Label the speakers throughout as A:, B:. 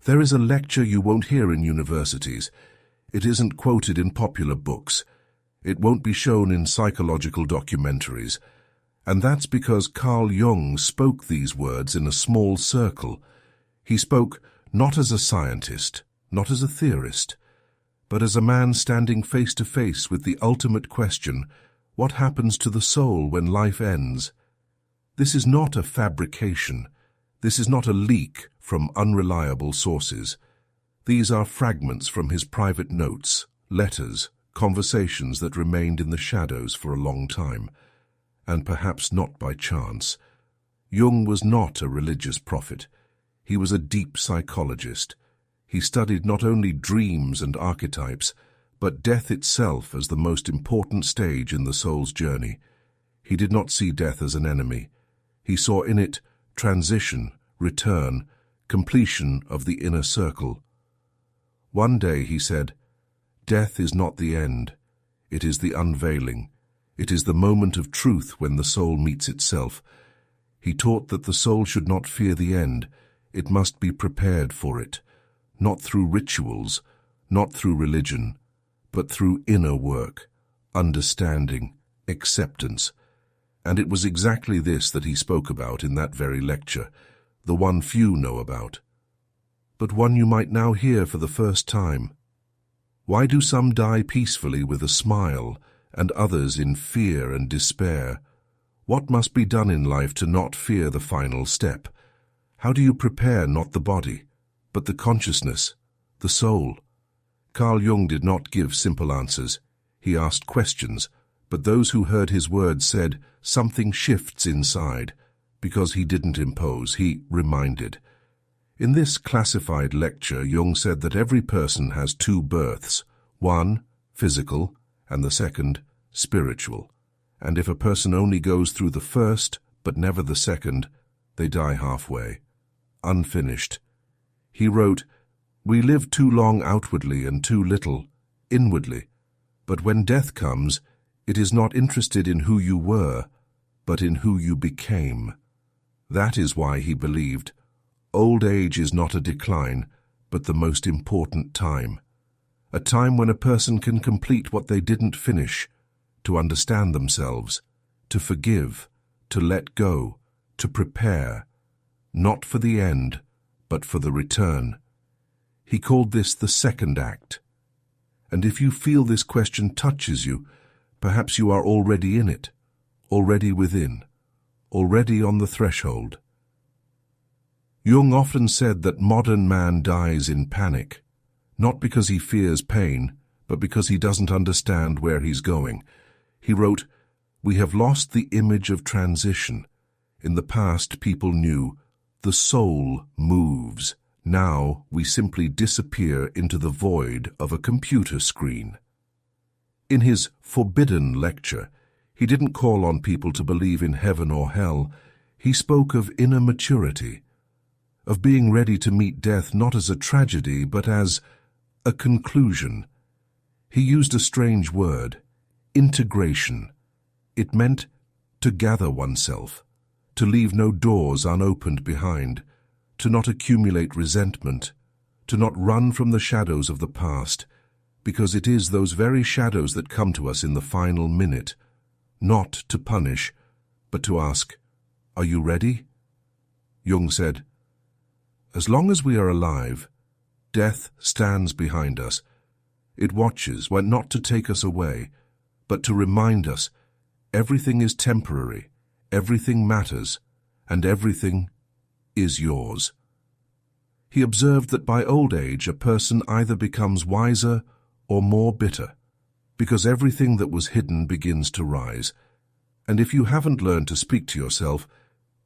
A: There is a lecture you won't hear in universities. It isn't quoted in popular books. It won't be shown in psychological documentaries. And that's because Carl Jung spoke these words in a small circle. He spoke not as a scientist, not as a theorist, but as a man standing face to face with the ultimate question, what happens to the soul when life ends? This is not a fabrication. This is not a leak from unreliable sources. These are fragments from his private notes, letters, conversations that remained in the shadows for a long time, and perhaps not by chance. Jung was not a religious prophet. He was a deep psychologist. He studied not only dreams and archetypes, but death itself as the most important stage in the soul's journey. He did not see death as an enemy. He saw in it transition, return, completion of the inner circle. One day he said, "Death is not the end. It is the unveiling. It is the moment of truth when the soul meets itself." He taught that the soul should not fear the end. It must be prepared for it, not through rituals, not through religion, but through inner work, understanding, acceptance. And it was exactly this that he spoke about in that very lecture, the one few know about, but one you might now hear for the first time. Why do some die peacefully with a smile, and others in fear and despair? What must be done in life to not fear the final step? How do you prepare not the body, but the consciousness, the soul? Carl Jung did not give simple answers. He asked questions, but those who heard his words said, something shifts inside, because he didn't impose, he reminded. In this classified lecture, Jung said that every person has two births, one physical and the second spiritual. And if a person only goes through the first, but never the second, they die halfway, unfinished. He wrote, "We live too long outwardly and too little inwardly. But when death comes, it is not interested in who you were, but in who you became." That is why he believed, old age is not a decline, but the most important time. A time when a person can complete what they didn't finish, to understand themselves, to forgive, to let go, to prepare, not for the end, but for the return. He called this the second act. And if you feel this question touches you, perhaps you are already in it, already within, already on the threshold. Jung often said that modern man dies in panic, not because he fears pain, but because he doesn't understand where he's going. He wrote, "We have lost the image of transition. In the past, people knew the soul moves. Now we simply disappear into the void of a computer screen." In his forbidden lecture, he didn't call on people to believe in heaven or hell. He spoke of inner maturity, of being ready to meet death not as a tragedy, but as a conclusion. He used a strange word, integration. It meant to gather oneself, to leave no doors unopened behind, to not accumulate resentment, to not run from the shadows of the past, because it is those very shadows that come to us in the final minute, not to punish, but to ask, "Are you ready?" Jung said, "As long as we are alive, death stands behind us. It watches, when not to take us away, but to remind us everything is temporary, everything matters, and everything is yours." He observed that by old age a person either becomes wiser or more bitter, because everything that was hidden begins to rise, and if you haven't learned to speak to yourself,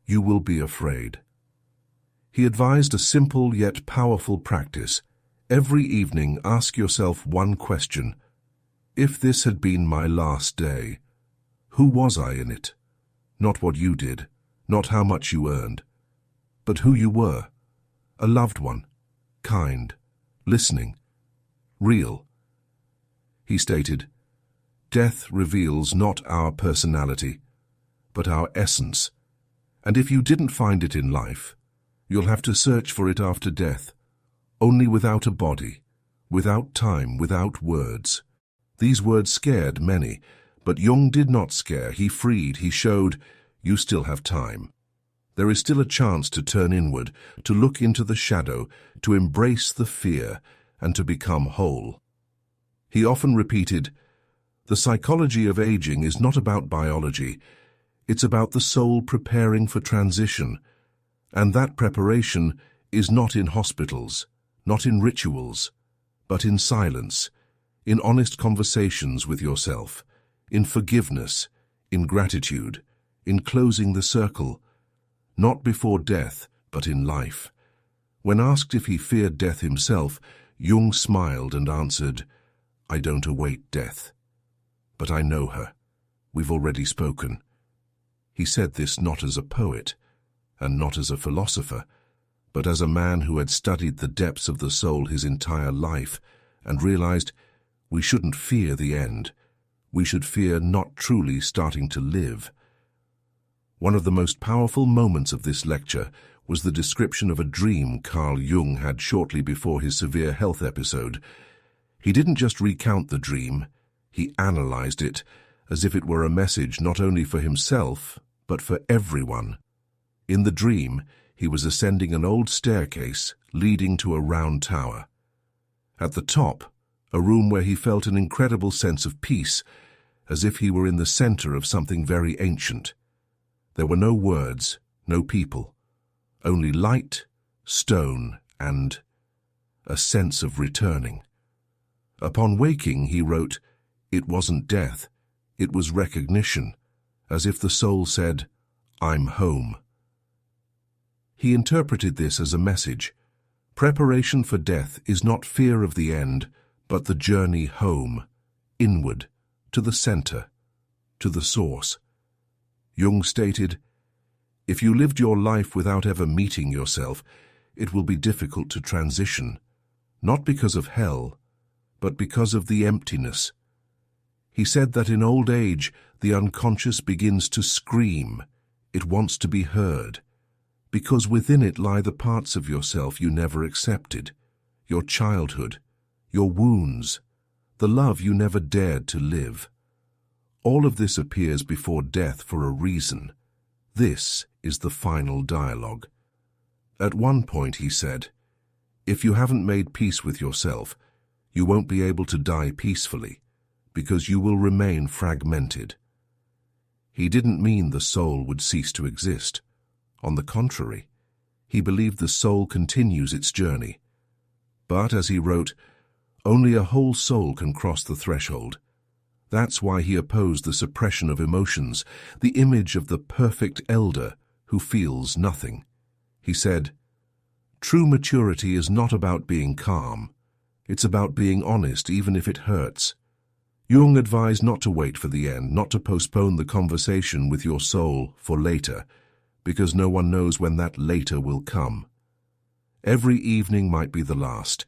A: you will be afraid. He advised a simple yet powerful practice. Every evening ask yourself one question. If this had been my last day, who was I in it? Not what you did, not how much you earned, but who you were. A loved one, kind, listening, real. He stated, "Death reveals not our personality, but our essence, and if you didn't find it in life, you'll have to search for it after death. only without a body, without time, without words. These words scared many, but Jung did not scare. He freed, he showed, you still have time. There is still a chance to turn inward, to look into the shadow, to embrace the fear, and to become whole. He often repeated, the psychology of aging is not about biology, it's about the soul preparing for transition, and that preparation is not in hospitals, not in rituals, but in silence, in honest conversations with yourself, in forgiveness, in gratitude, in closing the circle, not before death, but in life. When asked if he feared death himself, Jung smiled and answered, I don't await death. But I know her. We've already spoken. He said this not as a poet, and not as a philosopher, but as a man who had studied the depths of the soul his entire life and realized we shouldn't fear the end. We should fear not truly starting to live. One of the most powerful moments of this lecture was the description of a dream Carl Jung had shortly before his severe health episode. He didn't just recount the dream, he analyzed it as if it were a message not only for himself, but for everyone. In the dream, he was ascending an old staircase leading to a round tower. At the top, a room where he felt an incredible sense of peace, as if he were in the center of something very ancient. There were no words, no people, only light, stone, and a sense of returning. Upon waking, he wrote, it wasn't death, it was recognition, as if the soul said, I'm home. He interpreted this as a message. Preparation for death is not fear of the end, but the journey home, inward, to the center, to the source. Jung stated, if you lived your life without ever meeting yourself, it will be difficult to transition, not because of hell, but because of the emptiness. He said that in old age, the unconscious begins to scream. It wants to be heard, because within it lie the parts of yourself you never accepted, your childhood, your wounds, the love you never dared to live. All of this appears before death for a reason. This is the final dialogue. At one point he said, if you haven't made peace with yourself, you won't be able to die peacefully, because you will remain fragmented. He didn't mean the soul would cease to exist. On the contrary, he believed the soul continues its journey. But, as he wrote, only a whole soul can cross the threshold. That's why he opposed the suppression of emotions, the image of the perfect elder who feels nothing. He said, true maturity is not about being calm. It's about being honest even if it hurts. Jung advised not to wait for the end, not to postpone the conversation with your soul for later, because no one knows when that later will come. Every evening might be the last,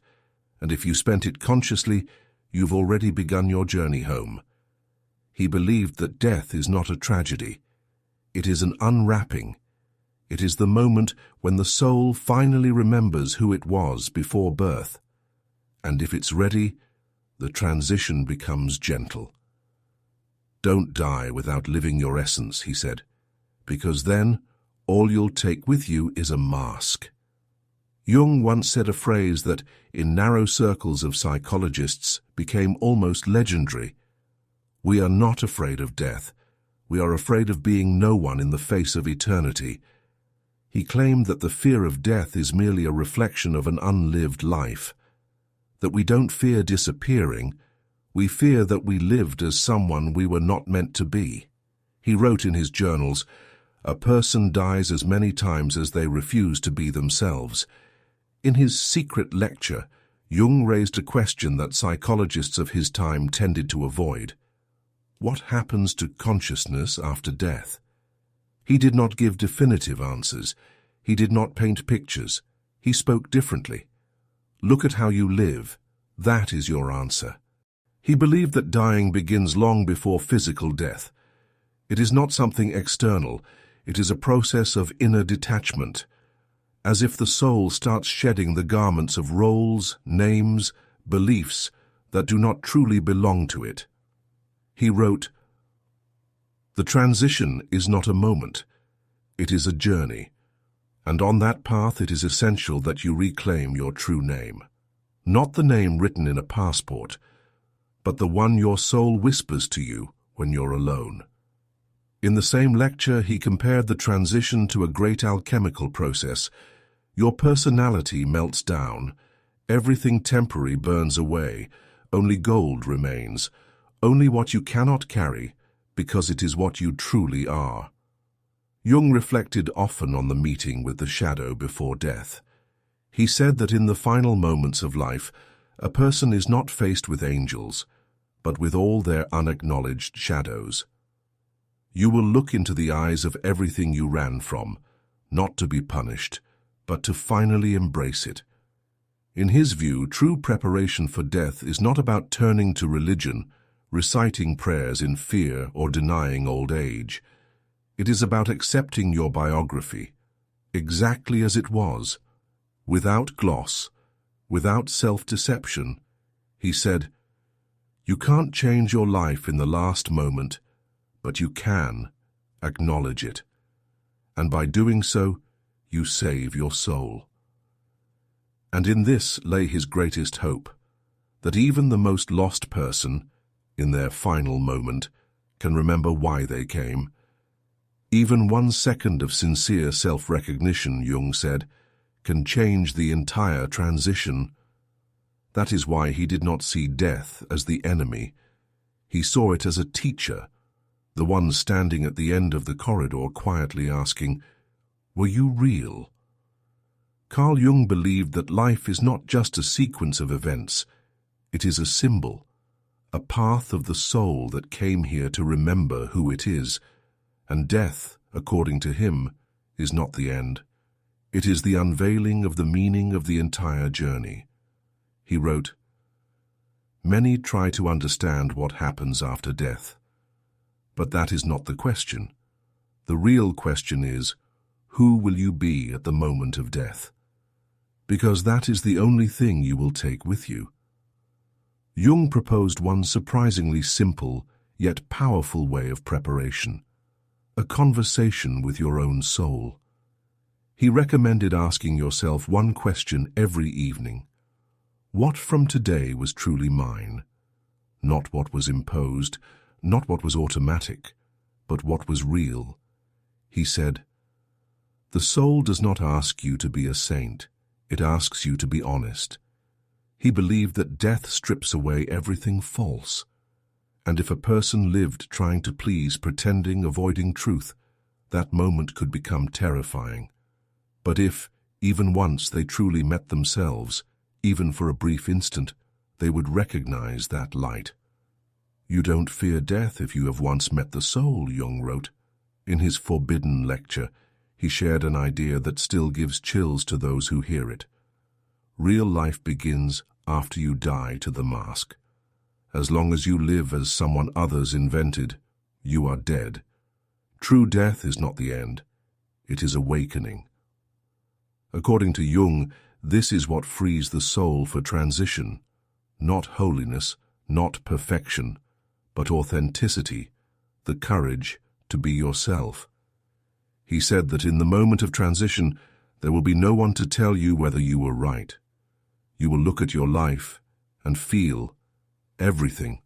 A: and if you spent it consciously, you've already begun your journey home. He believed that death is not a tragedy. It is an unwrapping. It is the moment when the soul finally remembers who it was before birth. And if it's ready, the transition becomes gentle. Don't die without living your essence, he said, because then all you'll take with you is a mask. Jung once said a phrase that, in narrow circles of psychologists, became almost legendary. We are not afraid of death. We are afraid of being no one in the face of eternity. He claimed that the fear of death is merely a reflection of an unlived life. That we don't fear disappearing, we fear that we lived as someone we were not meant to be. He wrote in his journals, a person dies as many times as they refuse to be themselves. In his secret lecture, Jung raised a question that psychologists of his time tended to avoid. What happens to consciousness after death? He did not give definitive answers. He did not paint pictures. He spoke differently. Look at how you live. That is your answer. He believed that dying begins long before physical death. It is not something external. It is a process of inner detachment. as if the soul starts shedding the garments of roles, names, beliefs that do not truly belong to it. He wrote, "The transition is not a moment, it is a journey, and on that path it is essential that you reclaim your true name. Not the name written in a passport, but the one your soul whispers to you when you're alone." In the same lecture, he compared the transition to a great alchemical process. Your personality melts down, everything temporary burns away, only gold remains, only what you cannot carry, because it is what you truly are. Jung reflected often on the meeting with the shadow before death. He said that in the final moments of life, a person is not faced with angels, but with all their unacknowledged shadows. You will look into the eyes of everything you ran from, not to be punished, but to finally embrace it. In his view, true preparation for death is not about turning to religion, reciting prayers in fear, or denying old age. It is about accepting your biography, exactly as it was, without gloss, without self-deception. He said, "You can't change your life in the last moment, but you can acknowledge it. And by doing so, you save your soul." And in this lay his greatest hope, that even the most lost person, in their final moment, can remember why they came. Even 1 second of sincere self-recognition, Jung said, can change the entire transition. That is why he did not see death as the enemy. He saw it as a teacher, the one standing at the end of the corridor quietly asking, "Were you real?" Carl Jung believed that life is not just a sequence of events. It is a symbol, a path of the soul that came here to remember who it is. And death, according to him, is not the end. It is the unveiling of the meaning of the entire journey. He wrote, "Many try to understand what happens after death. But that is not the question. The real question is, who will you be at the moment of death? Because that is the only thing you will take with you." Jung proposed one surprisingly simple yet powerful way of preparation, a conversation with your own soul. He recommended asking yourself one question every evening. What from today was truly mine? Not what was imposed, not what was automatic, but what was real. He said, "The soul does not ask you to be a saint, it asks you to be honest." He believed that death strips away everything false. And if a person lived trying to please, pretending, avoiding truth, that moment could become terrifying. But if, even once, they truly met themselves, even for a brief instant, they would recognize that light. "You don't fear death if you have once met the soul," Jung wrote. In his Forbidden lecture, he shared an idea that still gives chills to those who hear it. Real life begins after you die to the mask. As long as you live as someone others invented, you are dead. True death is not the end, it is awakening. According to Jung, this is what frees the soul for transition. Not holiness, not perfection, but authenticity, the courage to be yourself. He said that in the moment of transition, there will be no one to tell you whether you were right. You will look at your life and feel everything,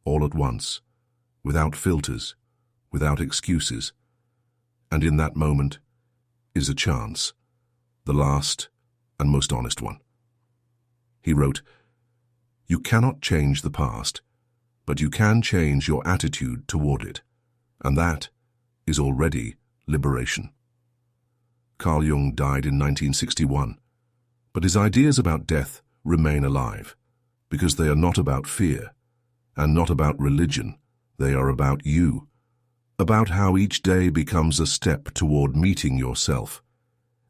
A: all at once, without filters, without excuses. And in that moment is a chance, the last and most honest one. He wrote, "You cannot change the past, but you can change your attitude toward it, and that is already liberation." Carl Jung died in 1961, but his ideas about death remain alive, because they are not about fear, and not about religion. They are about you, about how each day becomes a step toward meeting yourself.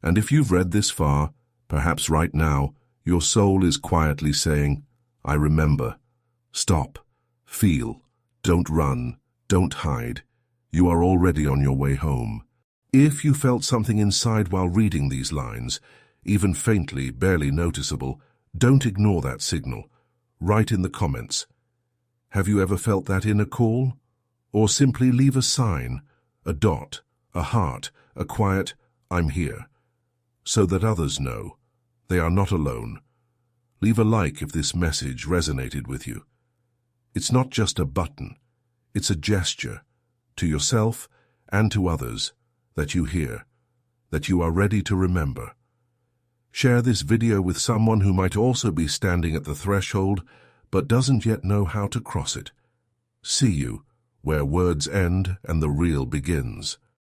A: And if you've read this far, perhaps right now, your soul is quietly saying, "I remember." Stop, feel, don't run, don't hide. You are already on your way home. If you felt something inside while reading these lines, even faintly, barely noticeable, don't ignore that signal. Write in the comments. Have you ever felt that inner call? Or simply leave a sign, a dot, a heart, a quiet, "I'm here," so that others know they are not alone. Leave a like if this message resonated with you. It's not just a button, it's a gesture, to yourself and to others, that you hear, that you are ready to remember. Share this video with someone who might also be standing at the threshold but doesn't yet know how to cross it. See you where words end and the real begins.